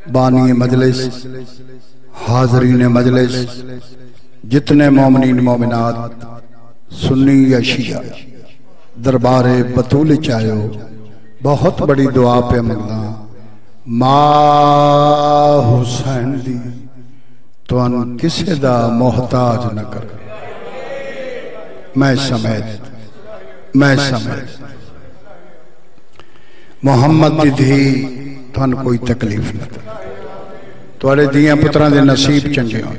बानी मजलिस, हाजरीन मजलिस, जितने मोमिनीन मोमिनात सुन्नी या शिया दरबारे बतूल चायो, बहुत बड़ी दुआ पे मंगदा मां हुसैन दी तुहानू किसे दा मोहताज न कर। मैं समेत मोहम्मद दी धी तुहानू कोई तकलीफ न कर। तुहाडे दियां पुत्रां दे नसीब चंगे हो।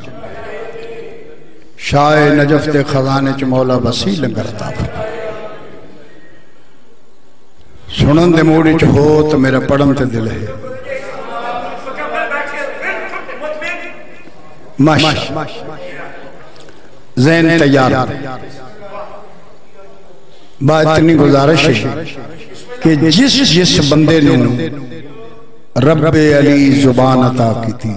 शाह नजफ के खजाने च मौला वसी लंगर अता फरमा। सुनन दे मूड च हो तो मेरा पढ़न ते दिल है। ज़हन तैयार। बात इतनी गुजारिश है कि जिस बंदे ने रब्बे अली जुबान अता की थी,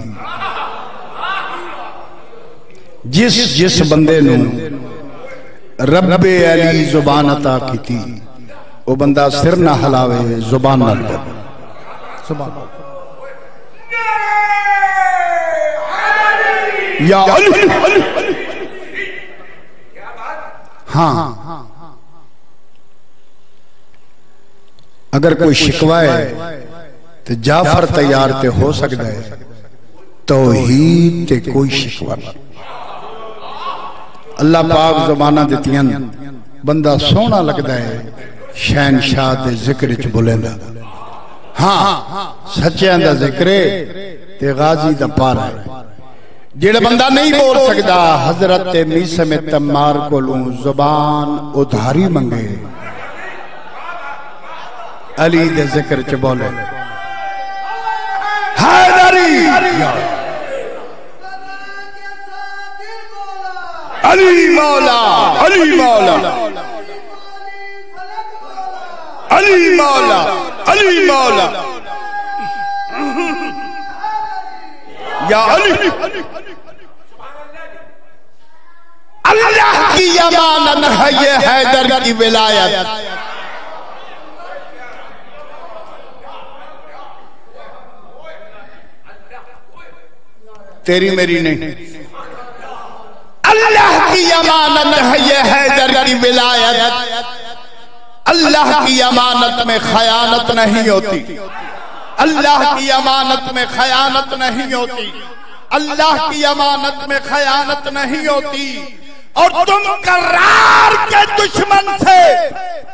जिस बंदे ने रब्बे अली जुबान अता की थी, वो बंदा सिर ना हलावे, जुबान ना बोले। या अली। हाँ, अगर कोई शिकवा है तो जाफर तैयार ते हो सकता है, तौहीद ते कोई शिकवा नहीं। अल्लाह पाक ज़बाना दित्तियां, बंदा सोहना लगता है शहनशाह दे जिक्र च बोलेंदा। हाँ, सच्चियां दा जिक्र ते गाजी दा पारा है। जेड़ा बंदा नहीं बोल सकता, हजरत मीसम तम्मार कोलों जुबान उधारी मंगे, अली दे जिक्र च बोले हैदरी अली मौला, अली मौला, अली मौला, अली मौला, या अली। अल्लाह की अमानत है ये हैदर की विलायत। तेरी मेरी नहीं, अल्लाह की अमानत है ये हैदर की विलायत। अल्लाह की अमानत में खयानत नहीं होती, अल्लाह की अमानत में खयानत नहीं होती, अल्लाह की अमानत में खयानत नहीं होती। और तुम करार के दुश्मन से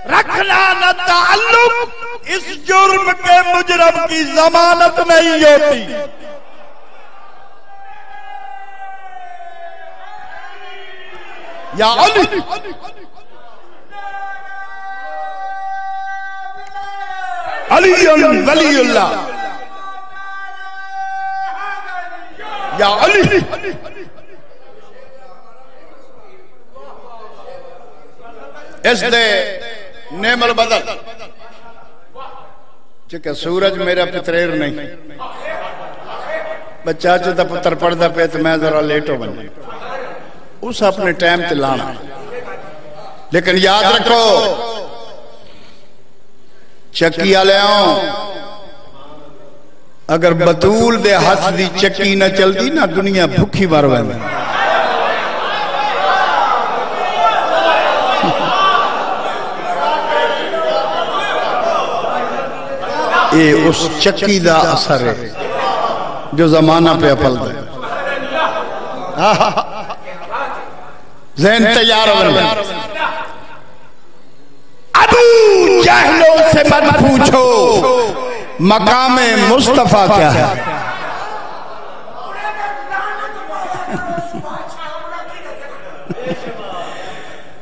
रखना न ताल्लुक, इस जुर्म के मुजरम की जमानत नहीं होती। या अली, अली वलीउल्लाह, या अली। इस दे नेमल बदल चिका सूरज मेरा पितरेर नहीं, बच्चा चा पुत्र पढ़ता पे तो मैं जरा लेट हो बने, उस अपने टाइम ते लाना। लेकिन याद रखो, चक्की वालों, अगर बतूल दे हाथ दी चक्की न चलती ना, दुनिया भुखी मर वैंदी। ये उस चक्की दा असर है जो जमाना पे अपलदा है। ज़हन तैयार हो गया। अबू जहलों से मत पूछो मकामे मुस्तफा क्या है।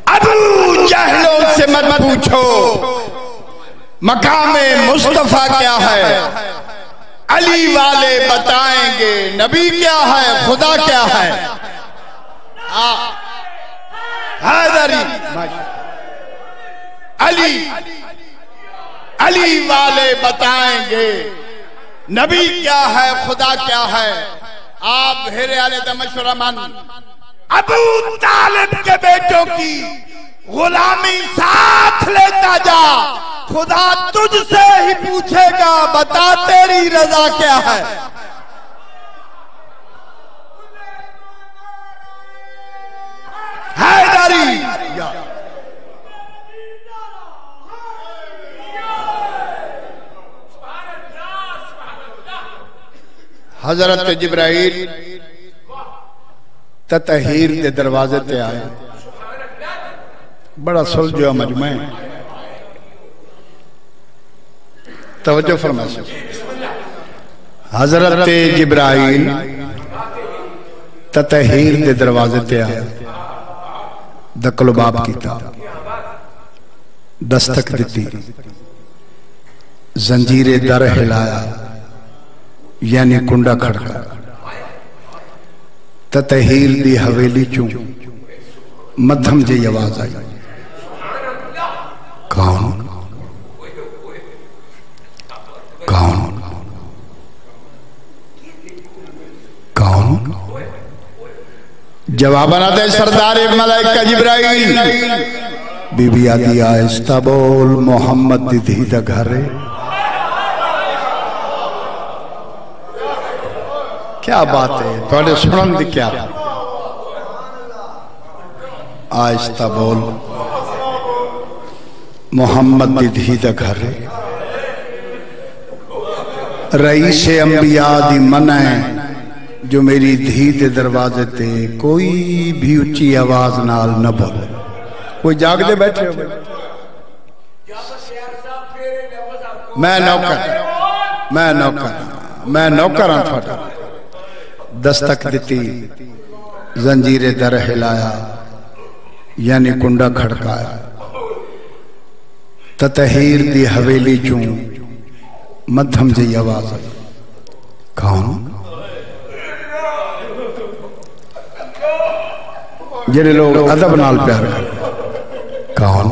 अबू जहलों से मत पूछो मकामे मुस्तफा क्या है। अली वाले बताएंगे नबी क्या है, खुदा क्या है। हैदरी अली, अली वाले बताएंगे नबी क्या है, खुदा क्या है। आप हेरे आले दा मशवरा मन, अबू तालिब के बेटों की गुलामी साथ लेता जा, खुदा तुझसे ही पूछेगा बता तेरी रजा क्या है। हजरत जिब्राइल ततहीर के दरवाजे ते आए। बड़ा सुलझा मजमा है, तवज्जो फरमाइए। हजरत जिब्राइल ततहीर के दरवाजे ते आए, दकलबाब किया, दस्तक दी, जंजीरे दर हिलाया यानी कुंडा खड़का। ततहीर दी हवेली चू मध्यम जी आवाज आई, कौन कौन कौन? जवाब ना दे सरदार मलाइका जिब्राइल। बीबी आदि आहिस्ता बोल, मोहम्मद दी धी दा घर है। क्या बात है, थोड़े सुनन दी क्या? आहिस्ता बोल, मोहम्मद दी धी दा घर है। रईस अंबिया दी मना है जो मेरी धी दे दरवाजे ते कोई भी उच्ची आवाज नाल न बोले। कोई जागदे बैठे हो? मैं नौकर, मैं नौकर, मैं नौकर हाँ थोड़ा। दस्तक दी, जंजीरे दर हिलाया यानी कुंडा खड़काया। ततहीर दी हवेली चू मध्यम जी आवाज आई, कौन? जेड़े लोग अदब नाल प्यार करते, कौन?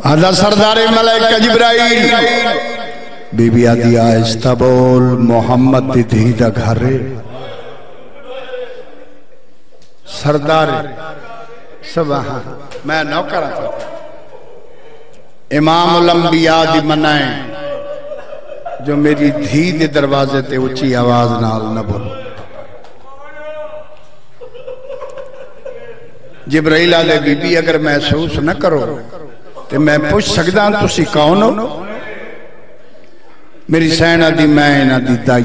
आदा सरदारे मलाइका जिब्राइल। बीबी आदि आहिस्ता बोल, मोहम्मद दी धी दा घर है। सरदार सब हाँ, मैं नौकर था। इमाम उल अंबिया दी मना है जो मेरी धी दे दरवाजे ते उच्ची आवाज नाल न बोलो। जिब्राइल आले बीबी अगर महसूस न करो तो मैं पूछ सकदा तुसी कौन हो? मेरी सैना दी मैं इन्हां दी दाई,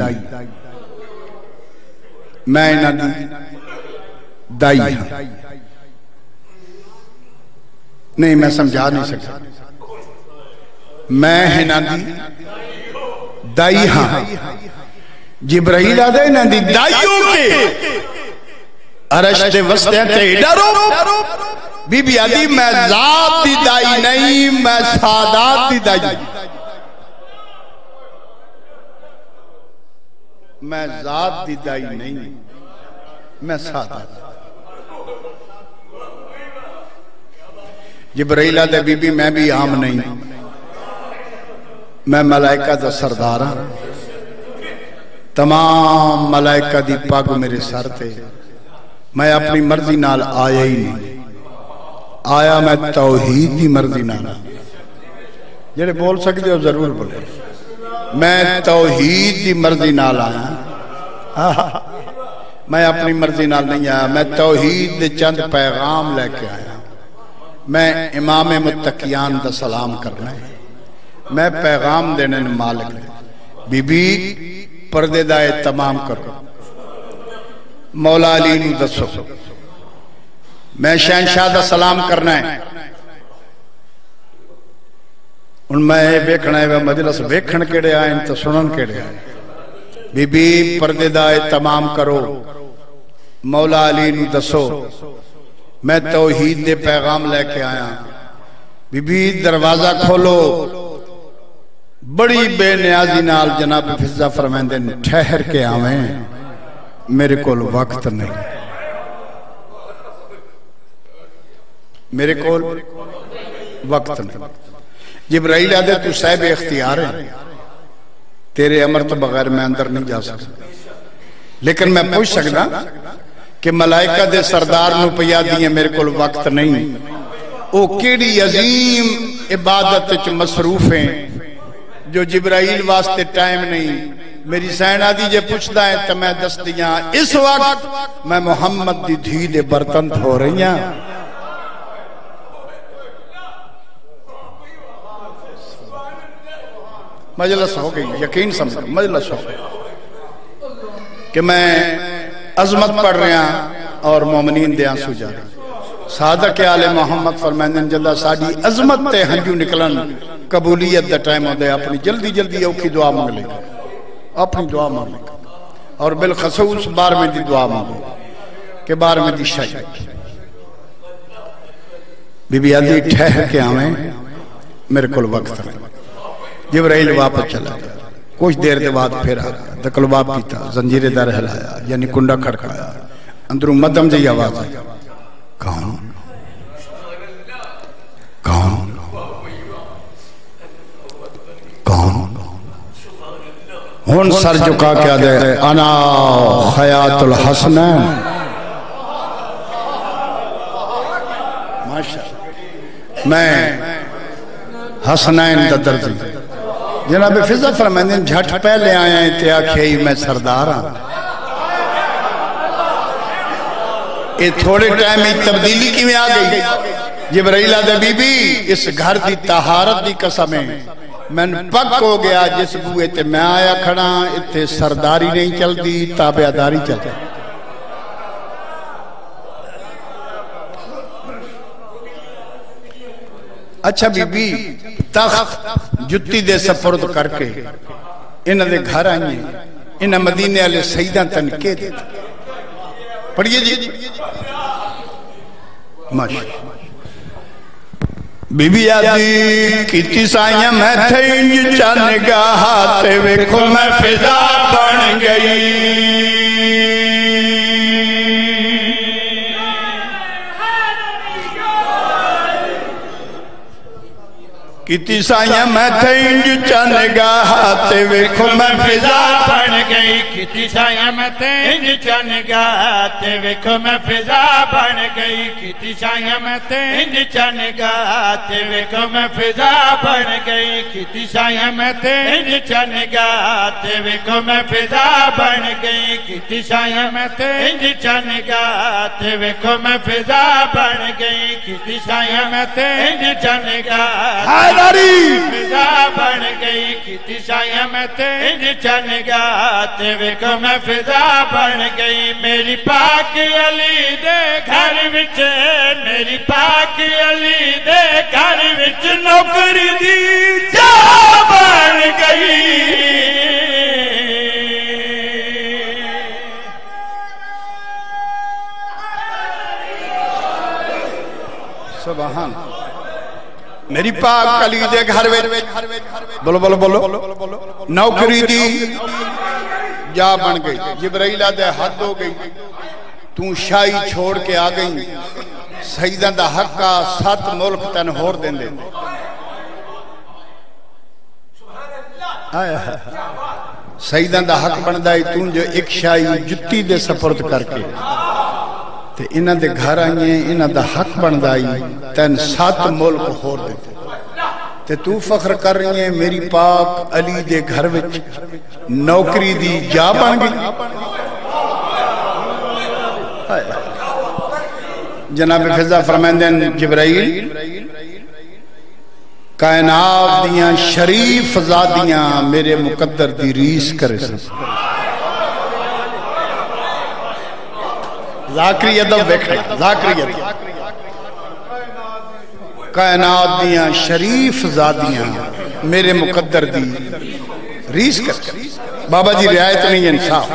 मैं इन्हां दी दाई हाँ। नहीं मैं समझा नहीं सकता। मैं इन्हां दी दाई हाँ। जिब्राइल आदे इन्हां दी दाई हो के अरश दे वसते ते डरो। बीबी आदि मैं जात दी दाई नहीं, मैं सादात दी दाई। मैं जात दी दाई नहीं, मैं सादात। जिब्राइल आदे बीबी मैं भी आम नहीं, मैं मलाइका दा सरदार हाँ। तमाम मलाइका दी पग मेरे सर ते। मैं अपनी मर्जी नाल आया ही नहीं, आया मैं तौहीद की मर्जी नाल। जेड़े बोल सकते हो जरूर बोले, मैं तौहीद की मर्जी नाल आया। मैं अपनी मर्जी नाल नहीं आया, मैं तौहीद दे चंद पैगाम लेके आया। मैं इमाम मुत्तकियान दा सलाम करना है, मैं पैगाम देने मालिक ने। बीबी पर्दे दा तमाम करो, मौला अली नू दसो मैं शहनशाह दा सलाम करना है। हुण मैं वेखना है मजलिस वेखण केड़े आए तो सुनन केड़े आए। बीबी पर्दे दा तमाम करो, मौला अली नू दसो मैं तौहीद दे पैगाम लेके आया। बीबी दरवाजा खोलो। बड़ी बेनियाजी नाल जनाब फिजा फरमांदे ने ठहर के आवें, मेरे को वक्त नहीं, मेरे को वक्त नहीं। जिब्राइल आदे तू साहिब इख्तियार है, तेरे अमर तो बगैर मैं अंदर नहीं जा सकता। लेकिन मैं पूछ सकता कि मलाइका दे सरदार नू पिया दिए मेरे को वक्त नहीं, वो केड़ी अजीम इबादत च मसरूफ है जो जिब्राइल वास्ते टाइम नहीं। मेरी सैना दी जे पुछदा है तो मैं दस दिया इस वक्त मैं मोहम्मद दी धी दे बर्तन धो रही हां। मजलिस हो गई, यकीन समझो मजलिस हो गई कि मैं अजमत पढ़ रहा और मोमिनीन दे आंसू जा रहे। सादक आले मोहम्मद फरमांदे जदा साडी अजमत ते हंजू निकलन कबूलियत दा टाइम होंदा अपनी जल्दी जल्दी औखी दुआ मंग लेगा, अपनी दुआ मंग लेगा और बिलखसूस 12वें दी दुआ मंगो कि 12वें दी शाही। बीबी आदि ठहर के आवे, मेरे को वक्त नहीं। जिब्राइल वापस चला गया, कुछ देर के बाद फिर आ गया, दकलबाब किया, जंजीरे दर हिलाया यानी कुंडा खड़काया, अंदरों मध्यम जी आवाज आई, कौन कौन कौन? हुन सर झुका के आ दे, अना हयातुल हसनैन। माशा मैं हसनैन दा दर्जी। जनाब फिजा फरमांदे झट पहले आया ते आखे मैं सरदार हाँ। ये थोड़े टाइम में तब्दीली किवें आ गई? जिब्राइल आदे बीबी इस घर की तहारत की कसम है, मैनू पक हो गया जिस बूए ते मैं आया खड़ा, इत्थे सरदारी नहीं चलती, ताबेदारी चलती। अच्छा बीबी तख्त जुत्ती दे सपुर्द करके इन्हां दे घर आई, इन्हां मदीने वाले सईदा तनके दे पढ़िए जी। माशाअल्लाह बीबी आदि कीती साइयां मैं थई चन गाह ते वेखो मैं फिजा बन गई। कीती साइयां मैं थई चन गाह ते वेखो मैं फिजा बन गई। कीती साइयां मैं थई चन गाह ते वेखो मैं फिजा बन गई। कीती साइयां मैं थई चन गाह ते वेखो मैं फिजा बन गई। कीती साइयां मैं थई चन गाह ते वेखो मैं फिजा बन गई। कीती साइयां मैं थई चन गाह ते वेखो मैं फिजा बन गई। कीती साइयां मैं थई चन गाह फिजा बन गई। कीती साइयां मैं तेज चन गाह ते वेखो मैं फिजा बन गई। मेरी पाक अली दे घर विच, मेरी पाक अली दे घर विच नौकरी दी जा बन गई। सुभान मेरी पाक अली दे घर में बोलो बोलो बोलो नौकरी दी जा बन गई। जिब्राइल आदे हद हो गई, तू शाही छोड़ के आ गई, सईदा दा हक्का 7 मुल्क तन होर देंदे। सईदा दा हक बनदा है तू जो एक शाही जुत्ती दे सपुर्द करके ते इन्हां दे घर आईए, इन्हां दा हक बनदा है तन 7 मुल्क होर देते। ते तू फख्र कर रही है मेरी पाक अली दे घर विच नौकरी दी जा बन गई। जनाब फिजा फरमांदे जिब्राइल कायनात दियां शरीफ ज़ादियां मेरे मुकद्दर दी रीस करे सन। ज़ाकरी अदब वेखना, ज़ाकरी अदब कायनात दियां शरीफ ज़ादियां मेरे मुकद्दर दी रीस कर। बाबा जी रियायत नहीं इंसाफ।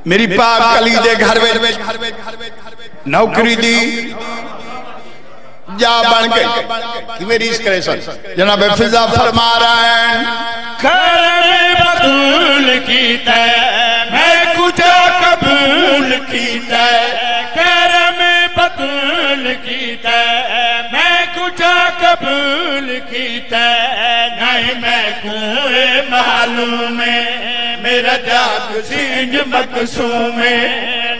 मेरी पाक अली दे घर में नौकरी दी जा बन गई कि मेरी रीस करे सन। जनाब फिजा फरमा रहा है करम बतूल कीता मैं कुछ कबूल कीता। करम बतूल कीता मैं कुछ कबूल कीता। नहीं मैं कुए मालूम मेरा जाग सिंह मकसूम।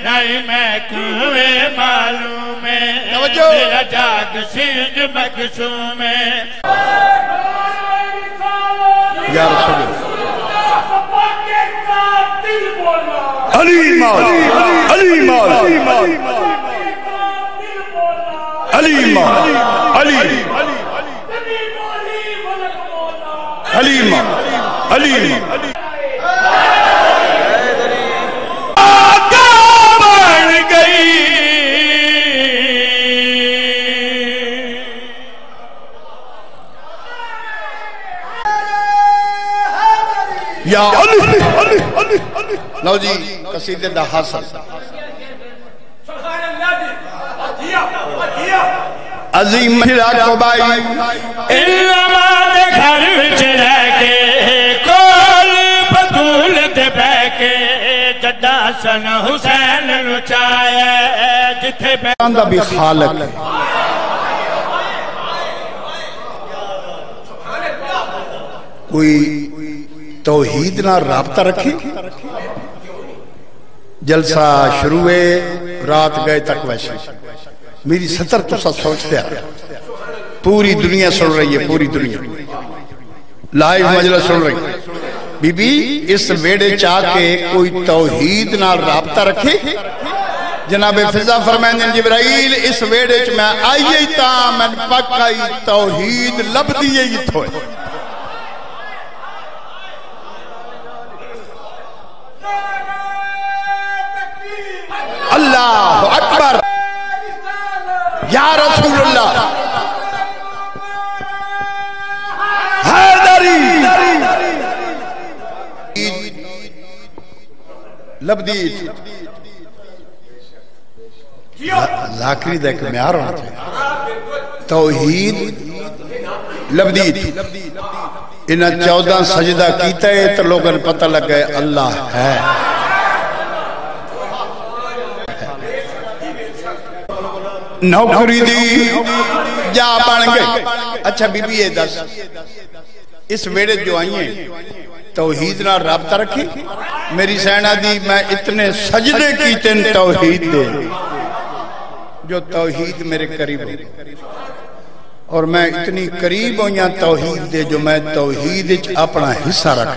नहीं मैं कुए मालूम मेरा जाग सिंह मकसूम। या रसूल अली मौला अली मौला अली मौला अली अली मौला अली बन गई या अली अली अली अली। लो जी कसीदे दा हासिल अजीम कोबाई इल्मा दे घर विच रह के कोल बतूल दे बह के जद्दा सन हुसैन नु चाया जिथे दा भी खालिक है। कोई तौहीद ना राबता रखे। जलसा शुरू है रात गए तक वैसे मेरी सतर तो सोचते आ पूरी दुनिया सुन रही है, पूरी दुनिया लाइव मजलिस सुन रही है। बीबी इस वेड़े चा के कोई तौहीद नाल राबता रखे। जनाबे फिजा फरमांदे जिब्राइल इस वेड़े च मैं आई ता मैं पक्का ही तौहीद लभदी है इथों। अल्लाह अकबर या रसूलुल्लाह हैदरी लबदी जाकरी दा एक म्यार होना चाहिए। तौहीद लबदी इन्हें 14 सजदा कीता है तो लोगों ने पता लग गया अल्लाह है। नौकरी दी जा बन गए। अच्छा बीबी ये दस इस वेड़े जो आई है तौहीद नाल राबता रखी। मेरी सेना दी मैं इतने सजदे कीते तौहीद दे जो तौहीद मेरे करीब हो और मैं इतनी करीब हो या तौहीद दे जो मैं तौहीद अपना हिस्सा रख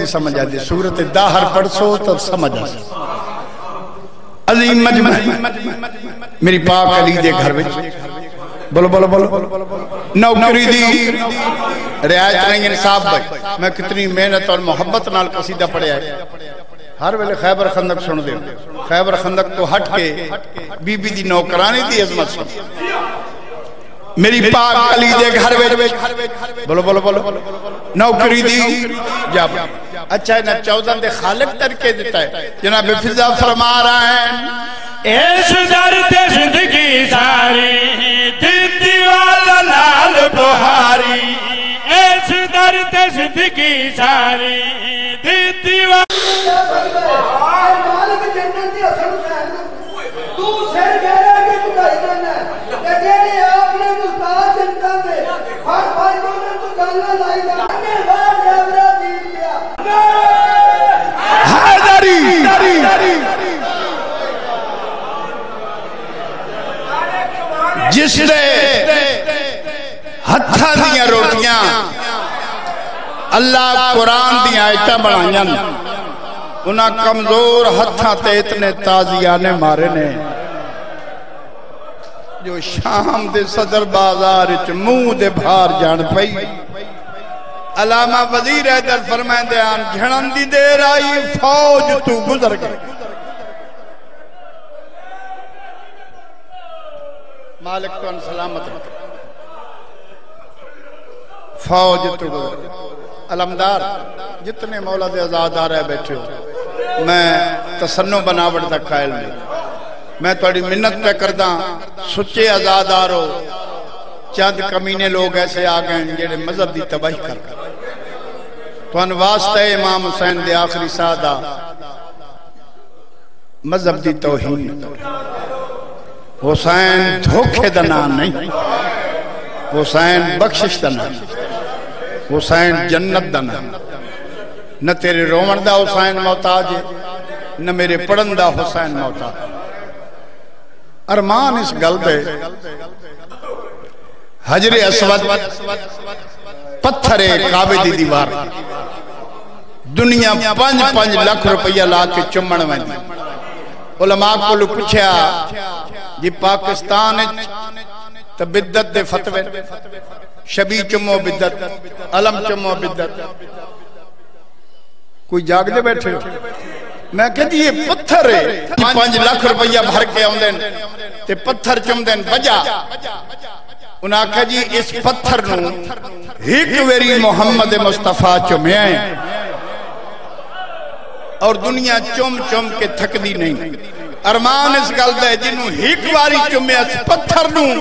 समझ आती। सूरत दाहर पढ़सो तो समझ आ अजीम मजमा मेरी पाक अली दे घर में बोलो बोलो बोलो नौकरी दी रियायत नहीं इंसाफ भाई। मैं कितनी मेहनत और मोहब्बत नाल कसीदा पढ़िया है। हर वेले खैबर खंदक सुन दे। खैबर खंदक तो हट के बीबी दी नौकरानी दी अजमत सुन। मेरी पाक अली दे घर में बोलो बोलो बोलो नौकरी दी जब अच्छा ना 14 दे खालिक तरके देता है। जनाब फिजा फरमा रहा है इस दर ते जिंदगी सारी दीदी वाला लाल बुहारी। इस दर ते जिंदगी सारी दीदी जिसने हत्था दियां रोटियां अल्लाह कुरान दी आयतां बनाईयां उन्हां कमजोर हत्था ते इतने ताजिया ने मारे ने जो शाम दे सदर बाजार च मुंह दे बाहर जान पई। अलामा वजीर हैदर फरमांदे आन झड़न दी देर आई फौज तू गुजर गई। मालिक तो सलामत रखे फौज तो अलमदार जितने मौला दे आजादार है बैठे हो। मैं तसन्नो बनावट का कायल नहीं। मैं थोड़ी मिन्नत पे करदा सुच्चे आजादार हो। चंद कमीने लोग ऐसे आ गए जेड़े मजहब की तबाही कर तुहानू वास्ता है इमाम हुसैन दे आखिरी सादा मजहब की तौहीन। हुसैन धोखे का नाम नहीं, हुसैन बख्शिश का नाम, हुसैन जन्नत का नाम। न तेरे रोवन का हुसैन मोहताज है न मेरे पढ़न का हुसैन मोहताज। अरमान इस गल दे हजरे असवद पत्थर काबे की दीवार दुनिया 5-5 लाख रुपया ला के चुमन वेंदी। उलमा को पूछया जी पाकिस्तान तबिद्दत दे फतवे शबी चुमो बिद्दत, अलम चुमो बिद्दत। कोई जागते बैठे हो? मैं कह जी ये पत्थर है, 5 लाख रुपया भर के आउंदे ते पत्थर चुमदे वजह। उन्हें आख्या जी इस पत्थर नूं एक वेरी मोहम्मद मुस्तफा चुमया है और दुनिया चुम चुम के थकदी नहीं। अरमान इस गल दा जिन्हों एक बारी चुमया इस पत्थर नूं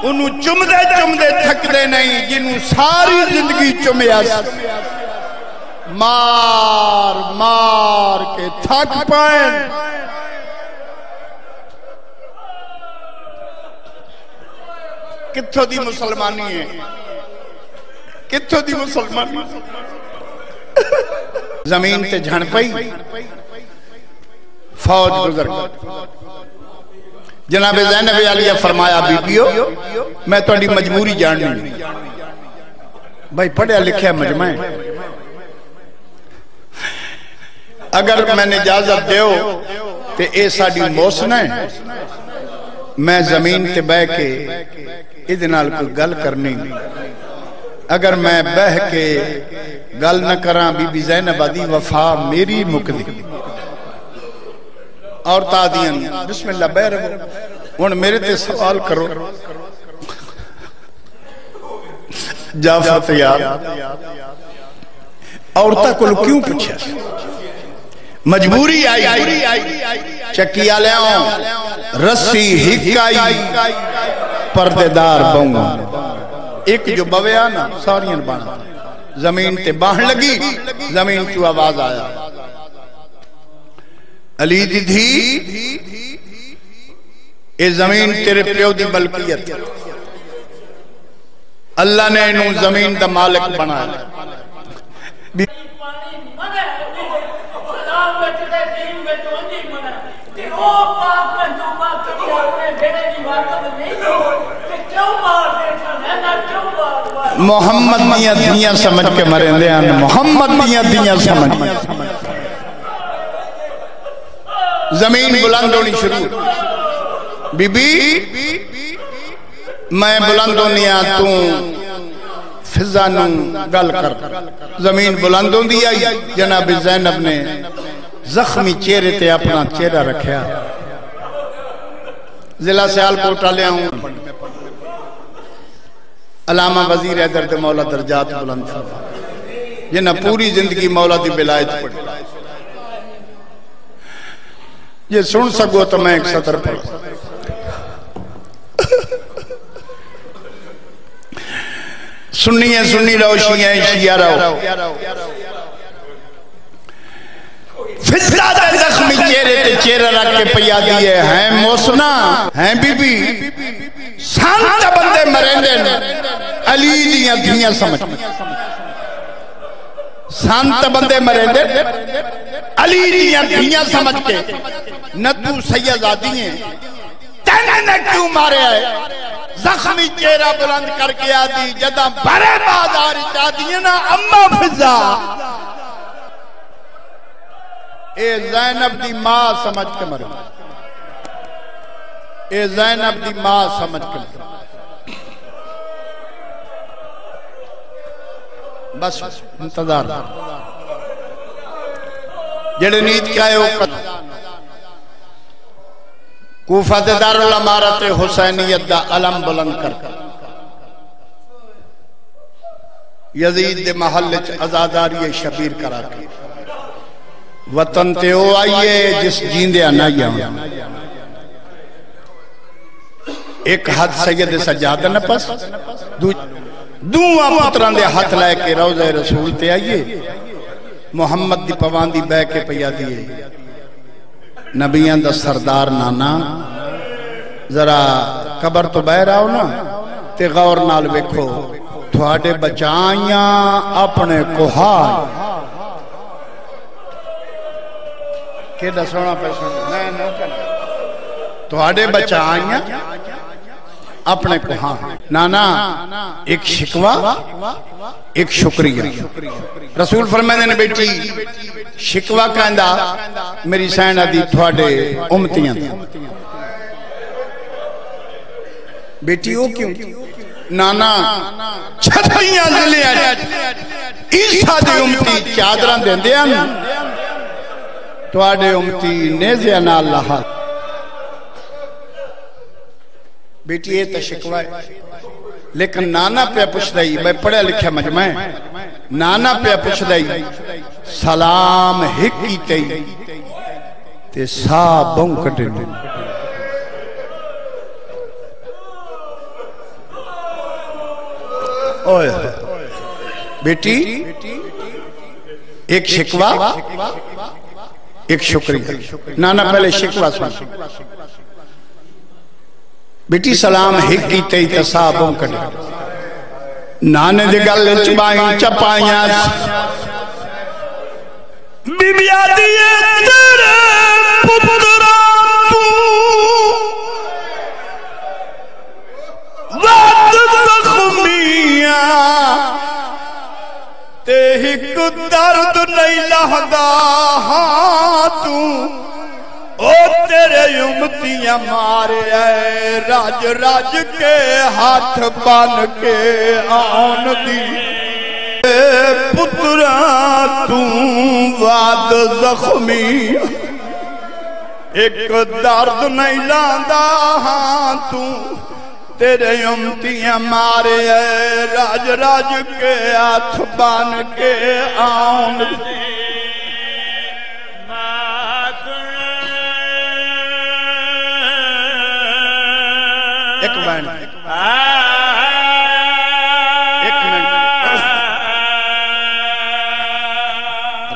उन्हों चुमदे चुमदे थकदे नहीं, जिन्हों सारी जिंदगी चुमया मार मार के थक पाए। कित्थों दी मुसलमानी है, कित्थों दी मुसलमानी। जमीन ते झण पई, फौज गुजर गई। जनाब ज़ैनब आलिया फरमाया बीबियो मैं थोड़ी मजबूरी जाननी। भाई पढ़िया लिखिया मजमा है, अगर मैंने इजाजत दो तो यह साड़ी मोसन है, मैं जमीन ते बह के इहदे नाल कोई गल करनी। अगर मैं बह के गल न करा बीबी ज़ैनब दी वफा मेरी मुकदी। औरत आदियन बिस्मिल्लाह बह रहो। हुण मेरे ते सवाल करो जाफर यार औरतां कोल क्यों पूछा? मजबूरी आई, चक्किया लियाओ रस्सी हिकाई पर्देदार बहुआ। एक जो बवया ना सारियां बना जमीन ते बाहन लगी, जमीन चू आवाज आया अली दी धी ये जमीन तेरे प्यो दी बल्कियत, अल्लाह ने इन्हू जमीन दा मालिक बनाया। मोहम्मद दियां दियां समझ के मरेंदे हैं, मोहम्मद दियां दियां समझ। जमीन बुलंद होनी शुरू। बीबी मैं बुलंद होनी आ, तू फिजा नू गल कर। जमीन बुलंद होंदी आई। जनाब ज़ैनब ने जख्मी चेहरे ते अपना चेहरा रखा। जिला सियालकोट वाले हूं अलामा वजीर हैदर दे मौला दर्जात बुलंद जिन्हें पूरी जिंदगी मौला दी विलायत पढ़ी। ये सुन सको तो मैं एक सतर पढ़। सुन्नी है सुन्नी रहो, शिया है शिया रहो। फिजा दे जख्मी चेहरे ते चेहरा रख के पिया दिए हैं मोसना हैं बीबी संत बंदे मरेंदे अली दियां धियां समझ। संत बंदे मरेंदे अली दियां धियां समझ के। न तू सैयदादी है तेने क्यों मारे है? जख्मी चेहरा बुलंद करके आदि जदा बड़े बाजार चाहती है ना अम्मा फिजा ए ज़ैनब दी मां समझ के मरे। ए ज़ैनब दी मां समझ के मरे। बस इंतजार जेड़े नीत क्या है कूफा दे दारुल इमारत हुसैनियत दा अलम बुलंद कर यजीद दे महल च आजादारी शबीर करा के वतन ते ओ आइए जिस जींदे नहीं आना। एक हाथ सैयद सज्जाद न पस दूआ पुत्रां दे हाथ लैके रोज़े रसूल ते आइए मुहम्मद दी पवांदी बह के पिया दिए। नबियां दा सरदार नाना जरा कबर तो बह आओ ना ते गौर नाल वेखो थोड़े बचाइया अपने कोहार के दसना थोड़े बचाइया अपने कोहार। नाना एक शिकवा एक शुक्रिया। रसूल फरमाते ने बेटी शिकवा कहंदा मेरी सैना दी थोड़े उम्मतियां बेटी वो क्यों नाना 36 जिलियां ईसा दी उम्मती चादरां देंदे हन, तुहाडे उम्मती नेज़े नाल लहा। बेटी ये तो शिकवा है, लेकिन नाना पे पुछदा ही, मैं पढ़िया लिखिया मजमा है, नाना पे पुछदा ही सलाम हिक कीते ते सा बहू कटे। ओए बेटी एक शिकवा एक शुक्रिया। नाना पहले शिकवा सुन। बेटी सलाम हिक कीते ते सा बहू कटे। नाने दे गल च बाई चपाइयां बीबिया दिए तेरे पुत्रा तू वाद जख्मियां ते हिक दर्द नहीं लहदा हां तू ओ तेरे उम्मतियां मारे राज राज के हाथ बन के आन दी पुत्रा तू वाद जख्मी एक दर्द नहीं लांदा हां तू तेरे उम्मतियां मारे राज राज के हाथ बन के आन दी। एक मिनट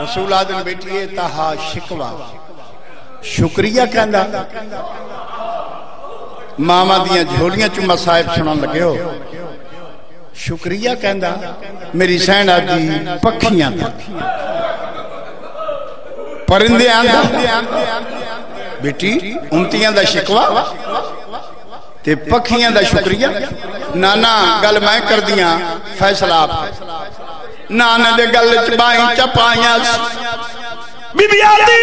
रसूल आदम बेटी तहा शिकवा शुक्रिया कहंदा मामा दियां झोलियां चुम्मा साहिब सुनन लगे हो। शुक्रिया कहंदा मेरी सहना दी पखियां परिंदे आंदा। बेटी उम्मतियां दा शिकवा ते पखियां दा शुक्रिया। नाना गल मैं कर दिया फैसला आप। नाने दे गल च बाई चपाइयां बीबिया दी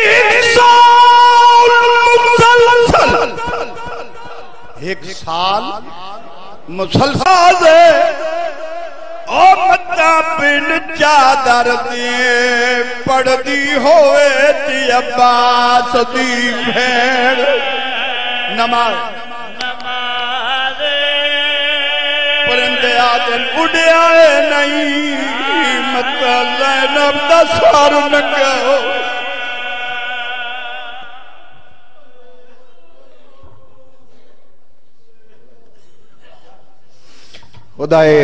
एक साल मुसलसल ओ मत्ता पिंड चादर दे पड़दी होए ती अब्बास दी भेड़ नमाज परिंदे आदन उड़िया नहीं मतलब ज़ैनब दा सर नंगा खुदाए